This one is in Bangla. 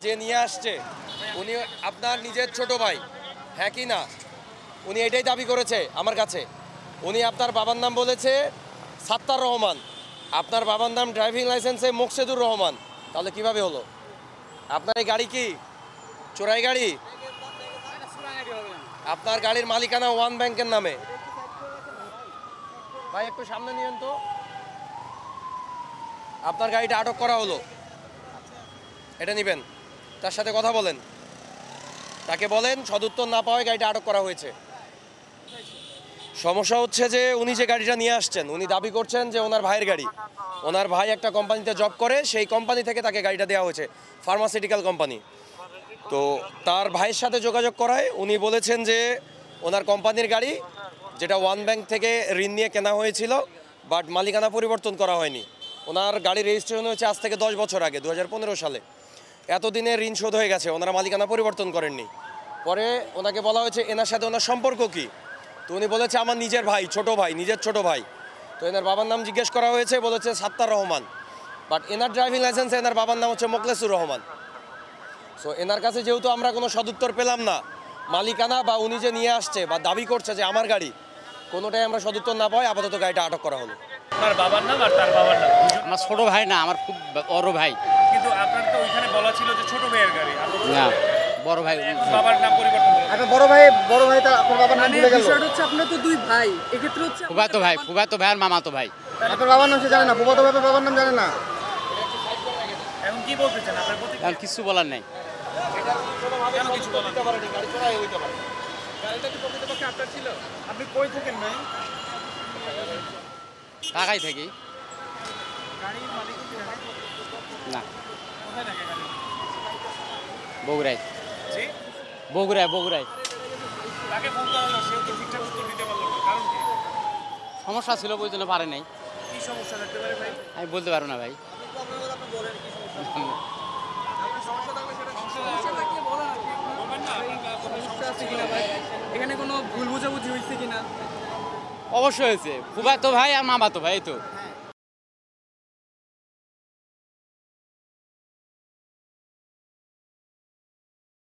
যে নিয়ে আসছে উনি আপনার নিজের ছোট ভাই, হ্যাঁ কি না? উনি এটাই দাবি করেছে আমার কাছে। উনি আপনার বাবার নাম বলেছে সাত্তার রহমান, আপনার বাবার নাম ড্রাইভিং লাইসেন্সে মোকসেদুর রহমান। তাহলে কিভাবে হলো? আপনার এই গাড়ি কি চোরাই গাড়ি? আপনার গাড়ির মালিকানা ওয়ান ব্যাংকের নামে। ভাই একটু সামনে নিয়েন তো। আপনার গাড়িটা আটক করা হলো, এটা নেবেন, তার সাথে কথা বলেন, তাকে বলেন সদুত্তর না পাওয়ায় গাড়িটা আটক করা হয়েছে। সমস্যা হচ্ছে যে উনি যে গাড়িটা নিয়ে আসছেন উনি দাবি করছেন যে ওনার ভাইয়ের গাড়ি। ওনার ভাই একটা কোম্পানিতে জব করে, সেই কোম্পানি থেকে তাকে গাড়িটা দেওয়া হয়েছে, ফার্মাসিউটিক্যাল কোম্পানি। তো তার ভাইয়ের সাথে যোগাযোগ করায় উনি বলেছেন যে ওনার কোম্পানির গাড়ি, যেটা ওয়ান ব্যাংক থেকে ঋণ নিয়ে কেনা হয়েছিল, বাট মালিকানা পরিবর্তন করা হয়নি। ওনার গাড়ি রেজিস্ট্রেশন হয়েছে আজ থেকে 10 বছর আগে, 2015 সালে। এতদিনে ঋণ শোধ হয়ে গেছে, ওনারা মালিকানা পরিবর্তন করেননি। পরে ওনাকে বলা হয়েছে এনার সাথে ওনার সম্পর্ক কী, তো উনি বলেছে আমার নিজের ভাই, ছোট ভাই, নিজের ছোট ভাই। তো এনার বাবার নাম জিজ্ঞেস করা হয়েছে, বলেছে সাত্তার রহমান, বাট এনার ড্রাইভিং লাইসেন্সে এনার বাবার নাম হচ্ছে মোকলেসুর রহমান। সো এনার কাছে যেহেতু আমরা কোনো সদুত্তর পেলাম না, মালিকানা বা উনি যে নিয়ে আসছে বা দাবি করছে যে আমার গাড়ি, কোনোটাই আমরা সদুত্তর না পাই, আপাতত গাড়িটা আটক করা হলো। আপনার বাবার নাম আর তার বাবার নাম? আমার ছোট ভাই না, আমার খুব বড় ভাই। কিন্তু আপনার তো ওইখানে বলা ছিল যে ছোট ভাইয়ের গাড়ি, না বড় ভাই। বাবার নাম পরিবর্তন হলো। আপনার বড় ভাই তা আপনার বাবার নাম ভুলে গেল। বিষয়টা হচ্ছে আপনার তো দুই ভাই, এক্ষেত্রে হচ্ছে ফুফাতো ভাই আর মামাতো ভাই। আপনার বাবার নাম সে জানে না, ফুফাতো ভাইয়ের বাবার নাম জানে না। এখন কি বলতে চান? আপনার প্রতি কারণ কিছু বলার নেই। কেন কিছু বলেন? গাড়ি চোরাই হইতে পারে। গাড়িটা কি প্রকৃতপক্ষে আপনার ছিল? আপনি কই থাকেন ভাই? ঢাকায় থাকি। গাড়ির মালিক কি ঢাকায়? না, কোথায় থাকে গাড়ি? বগুড়ায়। জি? বগুড়ায়। তাকে ফোন করা হলো, সেও তো ঠিকঠাক উত্তর দিতে পারলো না। কারণ কি? সমস্যা ছিল ওই জন্য পারে নাই। কি সমস্যা থাকতে পারে ভাই? আমি বলতে পারবো না ভাই। সমস্যা আছে কিনা ভাই, এখানে কোনো ভুল বোঝাবুঝি হয়েছে কিনা? অবশ্যই হয়েছে, ফুফাতো ভাই আর মামাতো ভাই, এই তো।